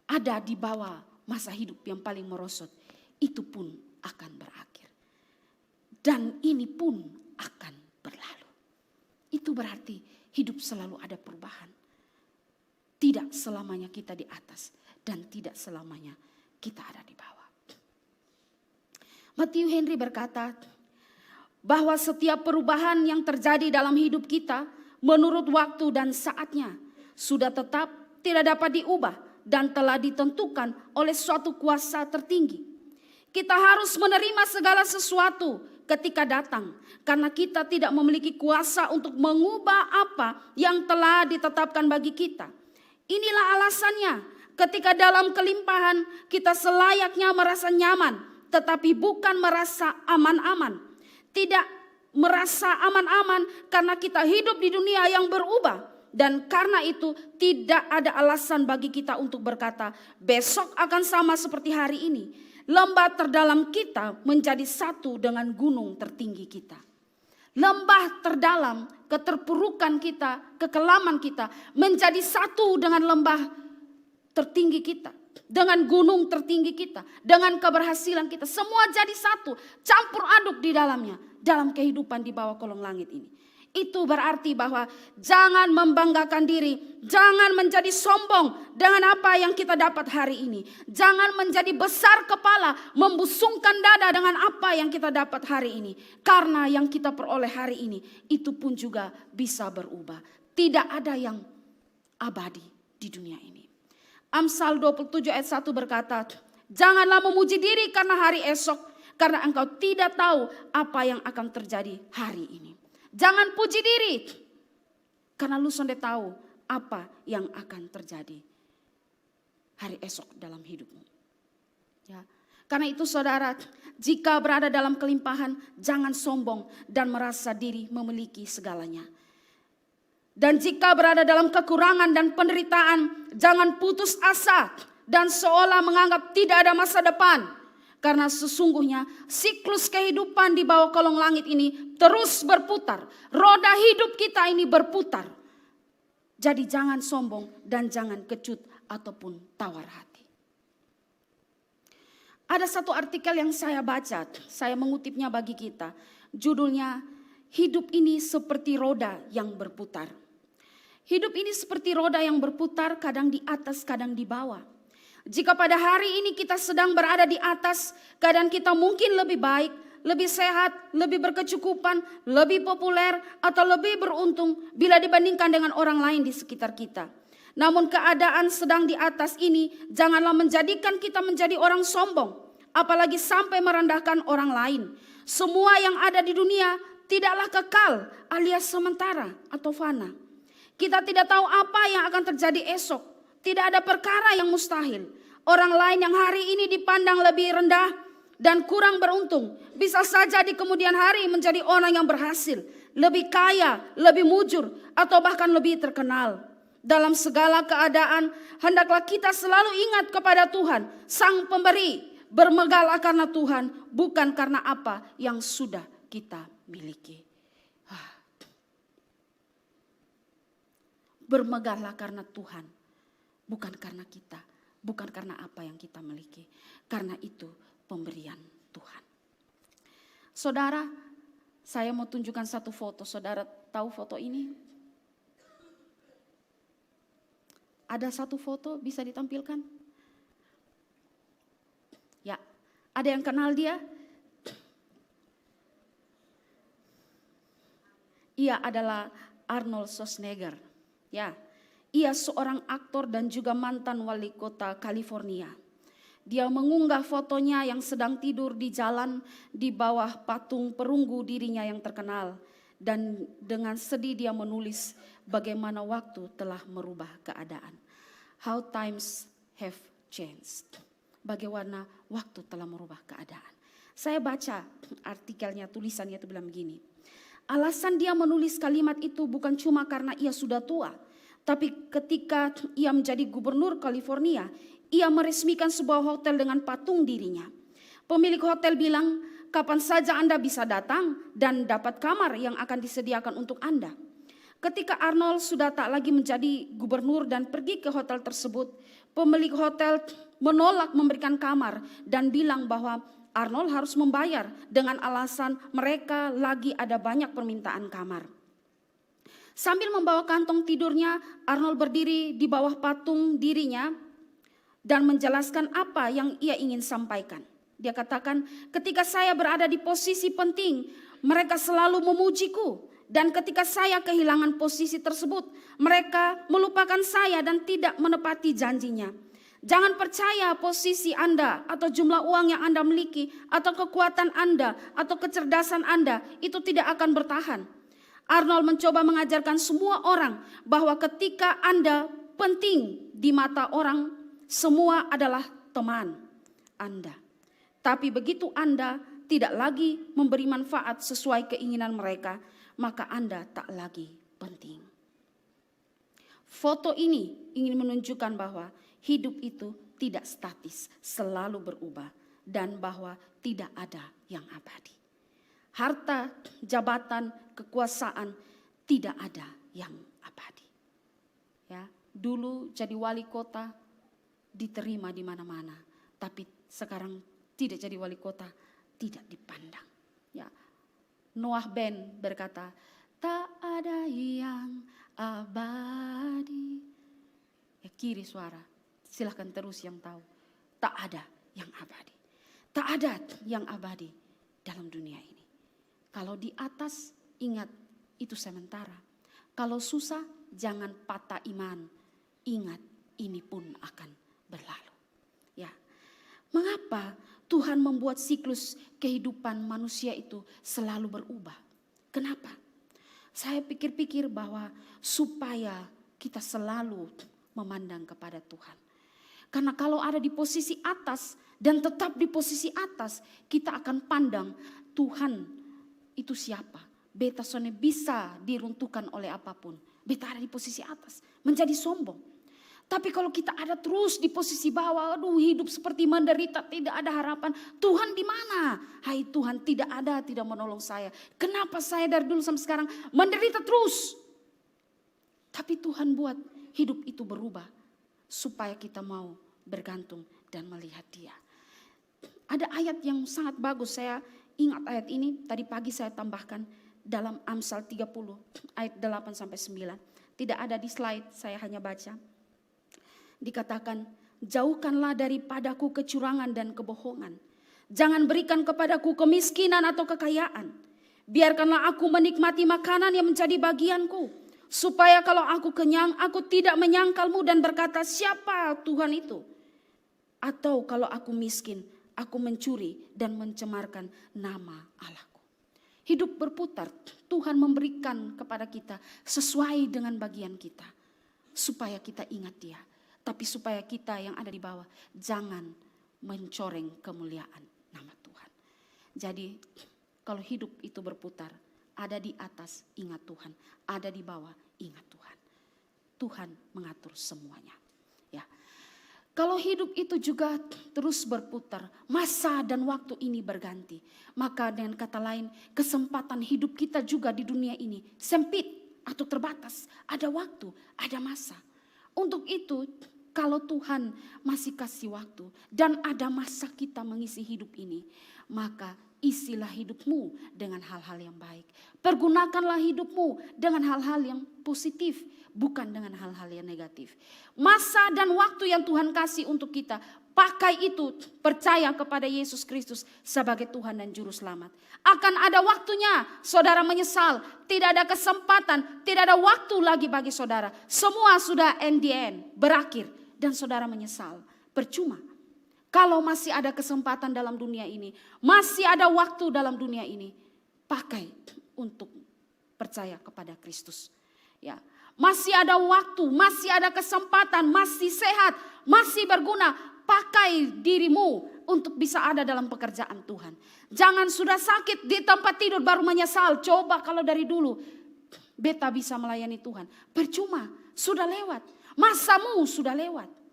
Ada di bawah masa hidup yang paling merosot, itu pun akan berakhir. Dan ini pun akan berlalu. Itu berarti hidup selalu ada perubahan. Tidak selamanya kita di atas dan tidak selamanya kita ada di bawah. Matthew Henry berkata bahwa setiap perubahan yang terjadi dalam hidup kita menurut waktu dan saatnya sudah tetap, tidak dapat diubah dan telah ditentukan oleh suatu kuasa tertinggi. Kita harus menerima segala sesuatu ketika datang, karena kita tidak memiliki kuasa untuk mengubah apa yang telah ditetapkan bagi kita. Inilah alasannya ketika dalam kelimpahan kita selayaknya merasa nyaman, tetapi bukan merasa aman-aman. Tidak merasa aman-aman karena kita hidup di dunia yang berubah. Dan karena itu tidak ada alasan bagi kita untuk berkata besok akan sama seperti hari ini. Lembah terdalam kita menjadi satu dengan gunung tertinggi kita. Lembah terdalam, keterpurukan kita, kekelaman kita menjadi satu dengan lembah tertinggi kita. Dengan gunung tertinggi kita, dengan keberhasilan kita. Semua jadi satu, campur aduk di dalamnya. Dalam kehidupan di bawah kolong langit ini. Itu berarti bahwa jangan membanggakan diri, jangan menjadi sombong dengan apa yang kita dapat hari ini. Jangan menjadi besar kepala, membusungkan dada dengan apa yang kita dapat hari ini. Karena yang kita peroleh hari ini, itu pun juga bisa berubah. Tidak ada yang abadi di dunia ini. Amsal 27 ayat 1 berkata, janganlah memuji diri karena hari esok, karena engkau tidak tahu apa yang akan terjadi hari ini. Jangan puji diri, karena lu sonde tahu apa yang akan terjadi hari esok dalam hidupmu. Ya. Karena itu saudara, jika berada dalam kelimpahan, jangan sombong dan merasa diri memiliki segalanya. Dan jika berada dalam kekurangan dan penderitaan, jangan putus asa dan seolah menganggap tidak ada masa depan. Karena sesungguhnya siklus kehidupan di bawah kolong langit ini terus berputar. Roda hidup kita ini berputar. Jadi jangan sombong dan jangan kecut ataupun tawar hati. Ada satu artikel yang saya baca, saya mengutipnya bagi kita. Judulnya, hidup ini seperti roda yang berputar. Hidup ini seperti roda yang berputar, kadang di atas, kadang di bawah. Jika pada hari ini kita sedang berada di atas, keadaan kita mungkin lebih baik, lebih sehat, lebih berkecukupan, lebih populer, atau lebih beruntung bila dibandingkan dengan orang lain di sekitar kita. Namun keadaan sedang di atas ini janganlah menjadikan kita menjadi orang sombong, apalagi sampai merendahkan orang lain. Semua yang ada di dunia tidaklah kekal alias sementara atau fana. Kita tidak tahu apa yang akan terjadi esok. Tidak ada perkara yang mustahil. Orang lain yang hari ini dipandang lebih rendah dan kurang beruntung, bisa saja di kemudian hari menjadi orang yang berhasil, lebih kaya, lebih mujur, atau bahkan lebih terkenal. Dalam segala keadaan, hendaklah kita selalu ingat kepada Tuhan, Sang Pemberi. Bermegahlah karena Tuhan, bukan karena apa yang sudah kita miliki. Bermegahlah karena Tuhan, bukan karena kita, bukan karena apa yang kita miliki. Karena itu pemberian Tuhan. Saudara, saya mau tunjukkan satu foto. Saudara tahu foto ini? Ada satu foto bisa ditampilkan? Ya, ada yang kenal dia? Ia adalah Arnold Schwarzenegger. Ya, ia seorang aktor dan juga mantan wali kota California. Dia mengunggah fotonya yang sedang tidur di jalan di bawah patung perunggu dirinya yang terkenal. Dan dengan sedih dia menulis bagaimana waktu telah merubah keadaan. How times have changed. Bagaimana waktu telah merubah keadaan. Saya baca artikelnya, tulisannya itu bilang begini. Alasan dia menulis kalimat itu bukan cuma karena ia sudah tua. Tapi ketika ia menjadi gubernur California, ia meresmikan sebuah hotel dengan patung dirinya. Pemilik hotel bilang, kapan saja Anda bisa datang dan dapat kamar yang akan disediakan untuk Anda. Ketika Arnold sudah tak lagi menjadi gubernur dan pergi ke hotel tersebut, pemilik hotel menolak memberikan kamar dan bilang bahwa Arnold harus membayar dengan alasan mereka lagi ada banyak permintaan kamar. Sambil membawa kantong tidurnya, Arnold berdiri di bawah patung dirinya dan menjelaskan apa yang ia ingin sampaikan. Dia katakan, ketika saya berada di posisi penting, mereka selalu memujiku. Dan ketika saya kehilangan posisi tersebut, mereka melupakan saya dan tidak menepati janjinya. Jangan percaya posisi Anda atau jumlah uang yang Anda miliki atau kekuatan Anda atau kecerdasan Anda itu tidak akan bertahan. Arnold mencoba mengajarkan semua orang bahwa ketika Anda penting di mata orang, semua adalah teman Anda. Tapi begitu Anda tidak lagi memberi manfaat sesuai keinginan mereka, maka Anda tak lagi penting. Foto ini ingin menunjukkan bahwa hidup itu tidak statis, selalu berubah, dan bahwa tidak ada yang abadi. Harta, jabatan, kekuasaan tidak ada yang abadi. Ya, dulu jadi wali kota diterima di mana-mana, tapi sekarang tidak jadi wali kota tidak dipandang. Ya, Noah Ben berkata, tak ada yang abadi. Ya, kiri suara, silahkan terus yang tahu. Tak ada yang abadi. Tak ada yang abadi dalam dunia ini. Kalau di atas, ingat itu sementara. Kalau susah, jangan patah iman. Ingat ini pun akan berlalu. Ya, mengapa Tuhan membuat siklus kehidupan manusia itu selalu berubah? Kenapa? Saya pikir-pikir bahwa supaya kita selalu memandang kepada Tuhan. Karena kalau ada di posisi atas dan tetap di posisi atas, kita akan pandang Tuhan itu siapa? Beta soalnya bisa diruntuhkan oleh apapun. Beta ada di posisi atas, menjadi sombong. Tapi kalau kita ada terus di posisi bawah, aduh hidup seperti menderita, tidak ada harapan. Tuhan di mana? Hai Tuhan, tidak ada, tidak menolong saya. Kenapa saya dari dulu sampai sekarang menderita terus? Tapi Tuhan buat hidup itu berubah supaya kita mau bergantung dan melihat Dia. Ada ayat yang sangat bagus, saya ingat ayat ini, tadi pagi saya tambahkan dalam Amsal 30 ayat 8-9. Tidak ada di slide, saya hanya baca. Dikatakan, jauhkanlah daripadaku kecurangan dan kebohongan. Jangan berikan kepadaku kemiskinan atau kekayaan. Biarkanlah aku menikmati makanan yang menjadi bagianku, supaya kalau aku kenyang, aku tidak menyangkalmu dan berkata, siapa Tuhan itu? Atau kalau aku miskin, aku mencuri dan mencemarkan nama Allahku. Hidup berputar, Tuhan memberikan kepada kita sesuai dengan bagian kita, supaya kita ingat Dia. Tapi supaya kita yang ada di bawah jangan mencoreng kemuliaan nama Tuhan. Jadi kalau hidup itu berputar, ada di atas ingat Tuhan, ada di bawah ingat Tuhan. Tuhan mengatur semuanya. Ya. Kalau hidup itu juga terus berputar, masa dan waktu ini berganti. Maka dengan kata lain, kesempatan hidup kita juga di dunia ini sempit atau terbatas. Ada waktu, ada masa. Untuk itu, kalau Tuhan masih kasih waktu dan ada masa kita mengisi hidup ini, maka isilah hidupmu dengan hal-hal yang baik. Pergunakanlah hidupmu dengan hal-hal yang positif, bukan dengan hal-hal yang negatif. Masa dan waktu yang Tuhan kasih untuk kita, pakai itu, percaya kepada Yesus Kristus sebagai Tuhan dan Juru Selamat. Akan ada waktunya saudara menyesal, tidak ada kesempatan, tidak ada waktu lagi bagi saudara. Semua sudah end, berakhir dan saudara menyesal. Percuma. Kalau masih ada kesempatan dalam dunia ini, masih ada waktu dalam dunia ini, pakai untuk percaya kepada Kristus. Ya, masih ada waktu, masih ada kesempatan, masih sehat, masih berguna. Pakai dirimu untuk bisa ada dalam pekerjaan Tuhan. Jangan sudah sakit di tempat tidur baru menyesal. Coba kalau dari dulu beta bisa melayani Tuhan. Percuma, sudah lewat. Masamu sudah lewat.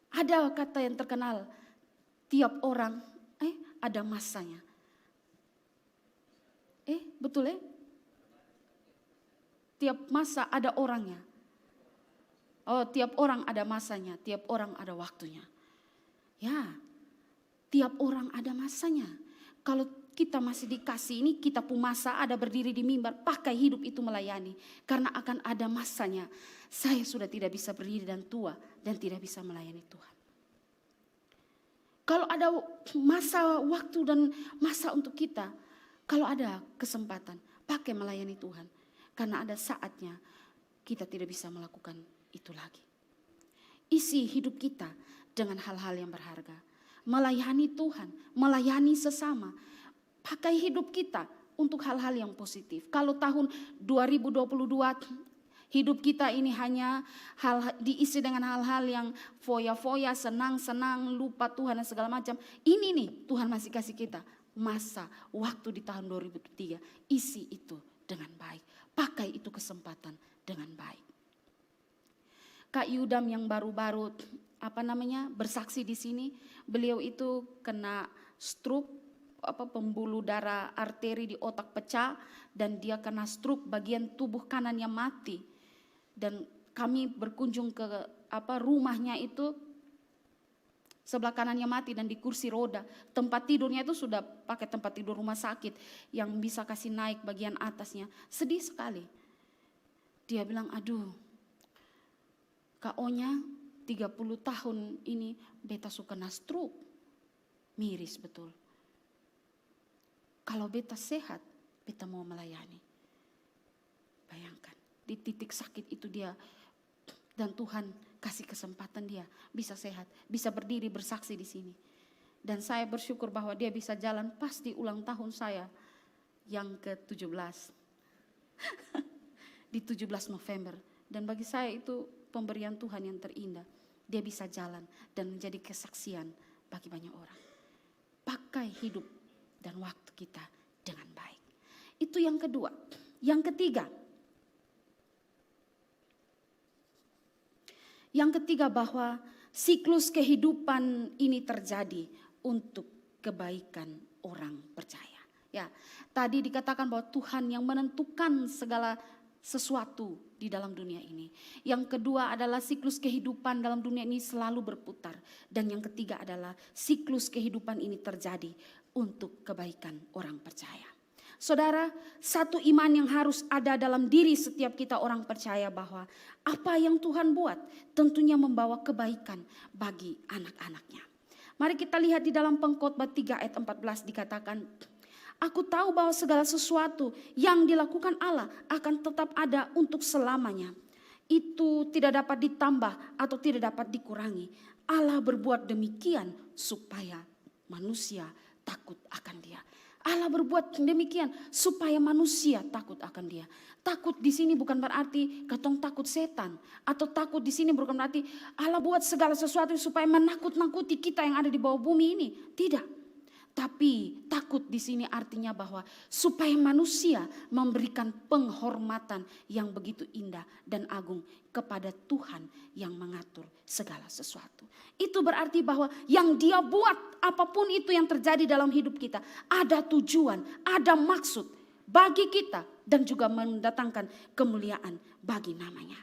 Ada kata yang terkenal, tiap orang ada masanya. Betul ya? Tiap masa ada orangnya. Oh, tiap orang ada masanya, tiap orang ada waktunya. Ya, tiap orang ada masanya. Kalau kita masih dikasih ini, kita pun masa ada berdiri di mimbar, pakai hidup itu melayani. Karena akan ada masanya. Saya sudah tidak bisa berdiri dan tua dan tidak bisa melayani Tuhan. Kalau ada masa waktu dan masa untuk kita, kalau ada kesempatan, pakai melayani Tuhan. Karena ada saatnya kita tidak bisa melakukan itu lagi. Isi hidup kita dengan hal-hal yang berharga. Melayani Tuhan, melayani sesama. Pakai hidup kita untuk hal-hal yang positif. Kalau tahun 2022 hidup kita ini hanya diisi dengan hal-hal yang foya-foya, senang-senang, lupa Tuhan dan segala macam. Ini nih Tuhan masih kasih kita masa, waktu di tahun 2003. Isi itu dengan baik. Pakai itu kesempatan dengan baik. Kak Yudam yang baru-baru bersaksi di sini, beliau itu kena stroke, pembuluh darah arteri di otak pecah dan dia kena stroke, bagian tubuh kanannya mati. Dan kami berkunjung ke rumahnya itu, sebelah kanannya mati dan di kursi roda. Tempat tidurnya itu sudah pakai tempat tidur rumah sakit yang bisa kasih naik bagian atasnya. Sedih sekali. Dia bilang, aduh, KO-nya 30 tahun ini beta suka kena stroke. Miris betul. Kalau beta sehat, beta mau melayani. Bayangkan, di titik sakit itu dia, dan Tuhan kasih kesempatan dia bisa sehat, bisa berdiri bersaksi di sini. Dan saya bersyukur bahwa dia bisa jalan pas di ulang tahun saya yang ke-17. Di 17 November. Dan bagi saya itu pemberian Tuhan yang terindah. Dia bisa jalan dan menjadi kesaksian bagi banyak orang. Pakai hidup dan waktu kita dengan baik. Itu yang kedua. Yang ketiga. Yang ketiga, bahwa siklus kehidupan ini terjadi untuk kebaikan orang percaya. Ya, tadi dikatakan bahwa Tuhan yang menentukan segala sesuatu di dalam dunia ini. Yang kedua adalah siklus kehidupan dalam dunia ini selalu berputar. Dan yang ketiga adalah siklus kehidupan ini terjadi untuk kebaikan orang percaya. Saudara, satu iman yang harus ada dalam diri setiap kita orang percaya bahwa apa yang Tuhan buat tentunya membawa kebaikan bagi anak-anaknya. Mari kita lihat di dalam Pengkhotbah 3 ayat 14 dikatakan, aku tahu bahwa segala sesuatu yang dilakukan Allah akan tetap ada untuk selamanya. Itu tidak dapat ditambah atau tidak dapat dikurangi. Allah berbuat demikian supaya manusia takut akan Dia. Allah berbuat demikian supaya manusia takut akan Dia. Takut di sini bukan berarti katong takut setan, atau takut di sini bukan berarti Allah buat segala sesuatu supaya menakut-nakuti kita yang ada di bawah bumi ini. Tidak. Tapi takut di sini artinya bahwa supaya manusia memberikan penghormatan yang begitu indah dan agung kepada Tuhan yang mengatur segala sesuatu. Itu berarti bahwa yang Dia buat, apapun itu yang terjadi dalam hidup kita, ada tujuan, ada maksud bagi kita dan juga mendatangkan kemuliaan bagi namanya.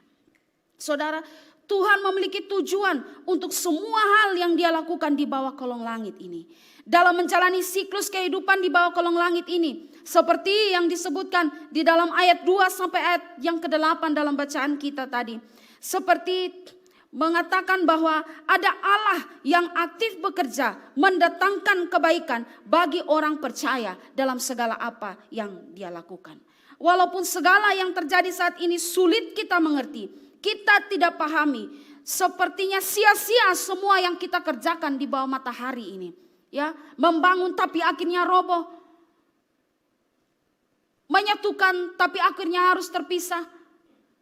Saudara, Tuhan memiliki tujuan untuk semua hal yang Dia lakukan di bawah kolong langit ini. Dalam menjalani siklus kehidupan di bawah kolong langit ini, seperti yang disebutkan di dalam ayat 2 sampai ayat yang ke-8 dalam bacaan kita tadi. Seperti mengatakan bahwa ada Allah yang aktif bekerja mendatangkan kebaikan bagi orang percaya dalam segala apa yang Dia lakukan. Walaupun segala yang terjadi saat ini sulit kita mengerti, kita tidak pahami, sepertinya sia-sia semua yang kita kerjakan di bawah matahari ini. Ya, membangun tapi akhirnya roboh. Menyatukan tapi akhirnya harus terpisah.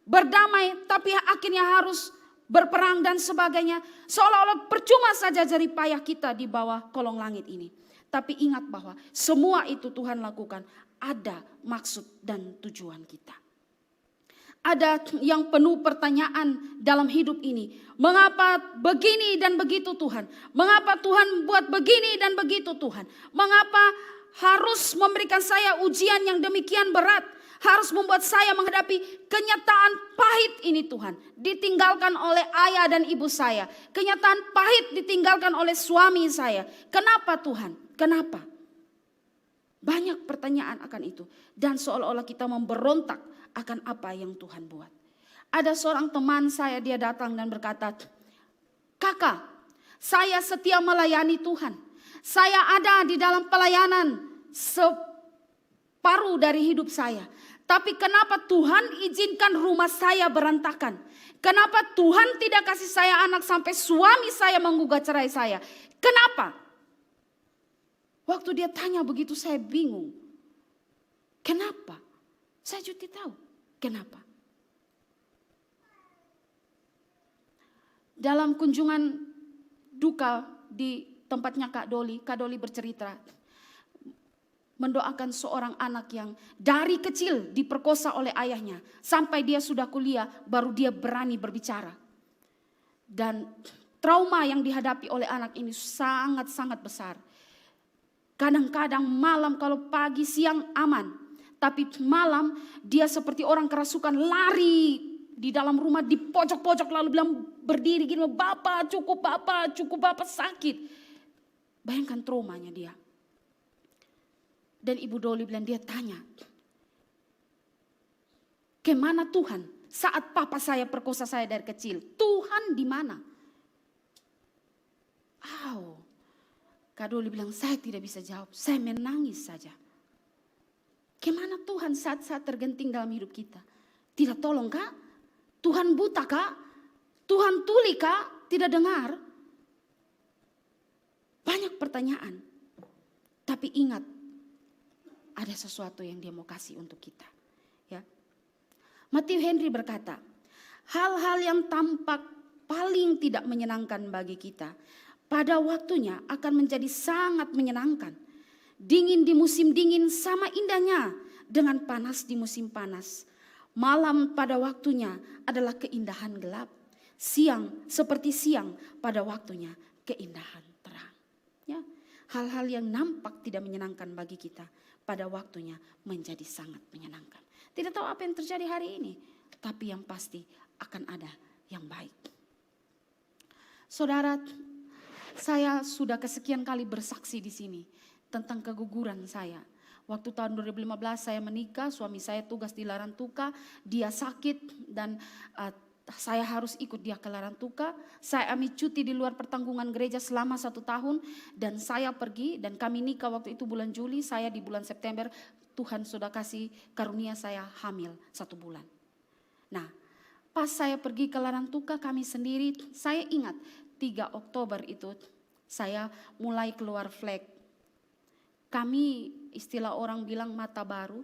Berdamai tapi akhirnya harus berperang dan sebagainya. Seolah-olah percuma saja jerih payah kita di bawah kolong langit ini. Tapi ingat bahwa semua itu Tuhan lakukan ada maksud dan tujuan kita. Ada yang penuh pertanyaan dalam hidup ini. Mengapa begini dan begitu Tuhan? Mengapa Tuhan buat begini dan begitu Tuhan? Mengapa harus memberikan saya ujian yang demikian berat? Harus membuat saya menghadapi kenyataan pahit ini Tuhan. Ditinggalkan oleh ayah dan ibu saya. Kenyataan pahit ditinggalkan oleh suami saya. Kenapa Tuhan? Kenapa? Banyak pertanyaan akan itu. Dan seolah-olah kita memberontak akan apa yang Tuhan buat. Ada seorang teman saya, dia datang dan berkata, kakak, saya setia melayani Tuhan. Saya ada di dalam pelayanan separuh dari hidup saya. Tapi kenapa Tuhan izinkan rumah saya berantakan? Kenapa Tuhan tidak kasih saya anak sampai suami saya menggugat cerai saya? Kenapa? Waktu dia tanya begitu saya bingung. Kenapa? Saya juga tahu kenapa. Dalam kunjungan duka di tempatnya Kak Doli bercerita mendoakan seorang anak yang dari kecil diperkosa oleh ayahnya. Sampai dia sudah kuliah baru dia berani berbicara. Dan trauma yang dihadapi oleh anak ini sangat-sangat besar. Kadang-kadang malam kalau pagi siang aman. Tapi malam dia seperti orang kerasukan lari di dalam rumah di pojok-pojok lalu bilang berdiri gini, bapak cukup bapak sakit. Bayangkan traumanya dia. Dan Ibu Doli bilang dia tanya, kemana Tuhan saat papa saya perkosa saya dari kecil? Tuhan di mana? Kak Doli bilang saya tidak bisa jawab, saya menangis saja. Kemana Tuhan saat-saat tergenting dalam hidup kita? Tidak tolong kak? Tuhan buta kak? Tuhan tuli kak? Tidak dengar? Banyak pertanyaan. Tapi ingat, ada sesuatu yang Dia mau kasih untuk kita. Ya. Matthew Henry berkata, hal-hal yang tampak paling tidak menyenangkan bagi kita, pada waktunya akan menjadi sangat menyenangkan. Dingin di musim dingin sama indahnya dengan panas di musim panas. Malam pada waktunya adalah keindahan gelap. Siang seperti siang pada waktunya keindahan terang. Ya, hal-hal yang nampak tidak menyenangkan bagi kita pada waktunya menjadi sangat menyenangkan. Tidak tahu apa yang terjadi hari ini, tapi yang pasti akan ada yang baik. Saudara, saya sudah kesekian kali bersaksi di sini tentang keguguran saya. Waktu tahun 2015 saya menikah, suami saya tugas di Larantuka, dia sakit dan saya harus ikut dia ke Larantuka. Saya ambil cuti di luar pertanggungan gereja selama 1 tahun dan saya pergi dan kami nikah waktu itu bulan Juli, saya di bulan September Tuhan sudah kasih karunia saya hamil 1 bulan. Nah, pas saya pergi ke Larantuka kami sendiri, saya ingat 3 Oktober itu saya mulai keluar flek. Kami istilah orang bilang mata baru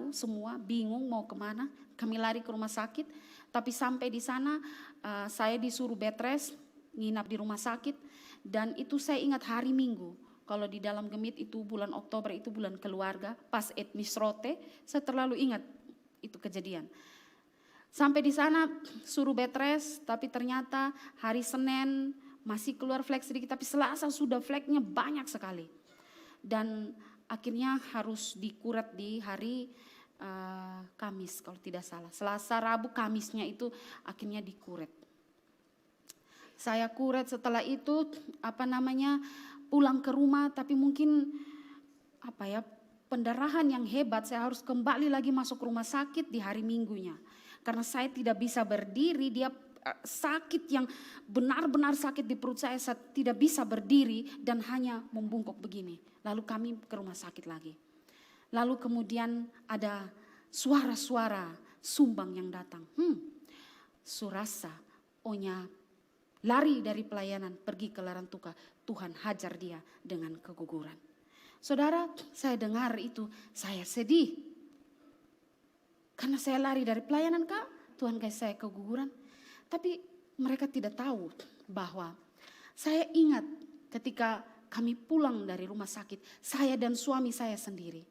semua bingung mau kemana. Kami lari ke rumah sakit, tapi sampai di sana saya disuruh bed rest, nginap di rumah sakit. Dan itu saya ingat hari Minggu. Kalau di dalam Gemit itu bulan Oktober itu bulan keluarga, pas etnis rote, saya terlalu ingat itu kejadian. Sampai di sana suruh bed rest, tapi ternyata hari Senin masih keluar flek sedikit, tapi Selasa sudah fleknya banyak sekali. Dan akhirnya harus dikuret di hari Kamis kalau tidak salah. Selasa, Rabu, Kamisnya itu akhirnya dikuret. Saya kuret setelah itu pulang ke rumah, tapi mungkin pendarahan yang hebat, saya harus kembali lagi masuk rumah sakit di hari Minggunya. Karena saya tidak bisa berdiri, dia sakit yang benar-benar sakit di perut saya tidak bisa berdiri dan hanya membungkuk begini. Lalu kami ke rumah sakit lagi. Lalu kemudian ada suara-suara sumbang yang datang. Surasa, Onya lari dari pelayanan pergi ke Larantuka. Tuhan hajar dia dengan keguguran. Saudara, saya dengar itu, saya sedih. Karena saya lari dari pelayanan Kak, Tuhan kasih saya keguguran. Tapi mereka tidak tahu bahwa saya ingat ketika kami pulang dari rumah sakit, saya dan suami saya sendiri.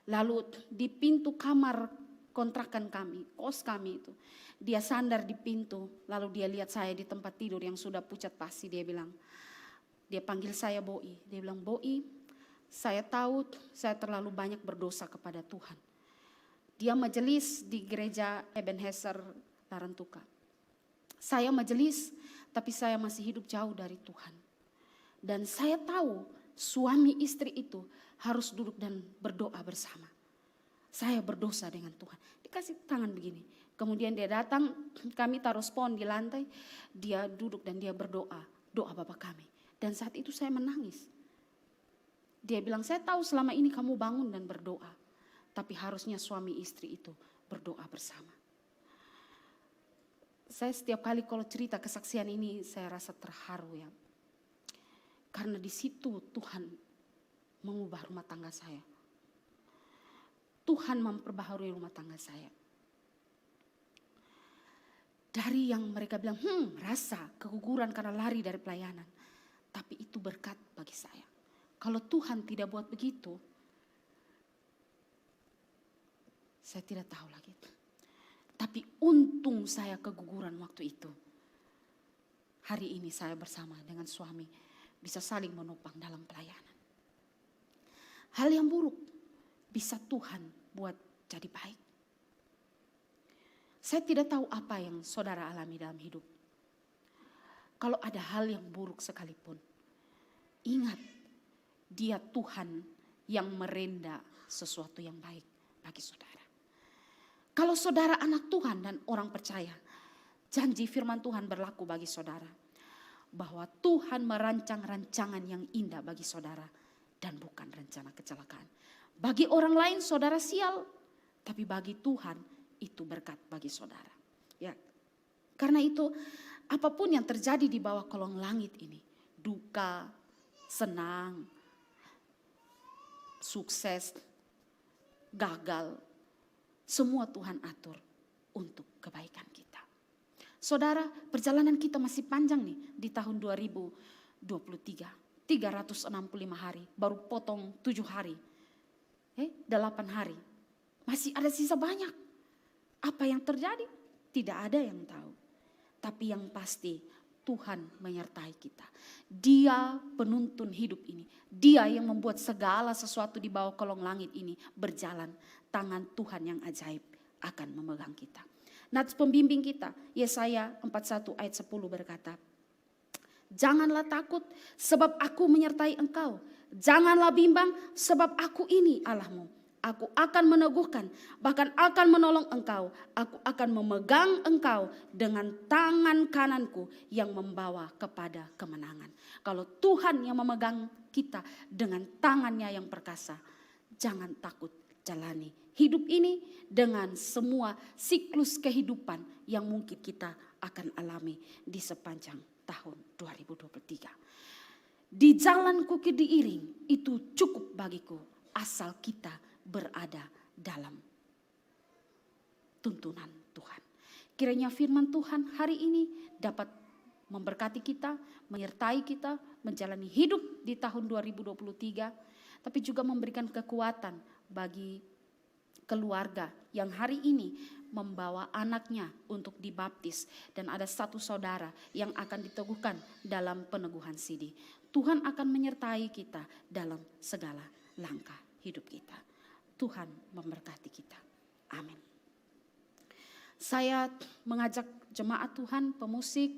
Lalu di pintu kamar kontrakan kami, kos kami itu, dia sandar di pintu, lalu dia lihat saya di tempat tidur yang sudah pucat pasi, dia panggil saya Boi, dia bilang, Boi, saya tahu saya terlalu banyak berdosa kepada Tuhan. Dia majelis di gereja Ebenezer Larantuka. Saya majelis, tapi saya masih hidup jauh dari Tuhan. Dan saya tahu suami istri itu harus duduk dan berdoa bersama. Saya berdosa dengan Tuhan. Dikasih tangan begini. Kemudian dia datang, kami taruh spon di lantai. Dia duduk dan dia berdoa. Doa Bapa kami. Dan saat itu saya menangis. Dia bilang, saya tahu selama ini kamu bangun dan berdoa. Tapi harusnya suami istri itu berdoa bersama. Saya setiap kali kalau cerita kesaksian ini saya rasa terharu ya. Karena di situ Tuhan mengubah rumah tangga saya. Tuhan memperbaharui rumah tangga saya. Dari yang mereka bilang, rasa keguguran karena lari dari pelayanan. Tapi itu berkat bagi saya. Kalau Tuhan tidak buat begitu, saya tidak tahu lagi. Tapi untung saya keguguran waktu itu. Hari ini saya bersama dengan suami bisa saling menopang dalam pelayanan. Hal yang buruk bisa Tuhan buat jadi baik. Saya tidak tahu apa yang saudara alami dalam hidup. Kalau ada hal yang buruk sekalipun, ingat dia Tuhan yang merenda sesuatu yang baik bagi saudara. Kalau saudara anak Tuhan dan orang percaya, janji firman Tuhan berlaku bagi saudara. Bahwa Tuhan merancang rancangan yang indah bagi saudara dan bukan rencana kecelakaan. Bagi orang lain saudara sial, tapi bagi Tuhan itu berkat bagi saudara. Ya, karena itu apapun yang terjadi di bawah kolong langit ini, duka, senang, sukses, gagal, semua Tuhan atur untuk kebaikan kita. Saudara, perjalanan kita masih panjang nih di tahun 2023. 365 hari, baru potong 7 hari. 8 hari. Masih ada sisa banyak. Apa yang terjadi? Tidak ada yang tahu. Tapi yang pasti Tuhan menyertai kita. Dia penuntun hidup ini. Dia yang membuat segala sesuatu di bawah kolong langit ini berjalan. Tangan Tuhan yang ajaib akan memegang kita. Nats pembimbing kita, Yesaya 41 ayat 10 berkata, Janganlah takut sebab aku menyertai engkau. Janganlah bimbang sebab aku ini Allahmu. Aku akan meneguhkan, bahkan akan menolong engkau. Aku akan memegang engkau dengan tangan kananku yang membawa kepada kemenangan. Kalau Tuhan yang memegang kita dengan tangannya yang perkasa, jangan takut jalani hidup ini dengan semua siklus kehidupan yang mungkin kita akan alami di sepanjang tahun 2023. Di jalanku diiring itu cukup bagiku, asal kita berada dalam tuntunan Tuhan. Kiranya firman Tuhan hari ini dapat memberkati kita, menyertai kita menjalani hidup di tahun 2023, tapi juga memberikan kekuatan bagi keluarga yang hari ini membawa anaknya untuk dibaptis, dan ada satu saudara yang akan diteguhkan dalam peneguhan sidi. Tuhan akan menyertai kita dalam segala langkah hidup kita. Tuhan memberkati kita. Amin. Saya mengajak jemaat Tuhan, pemusik,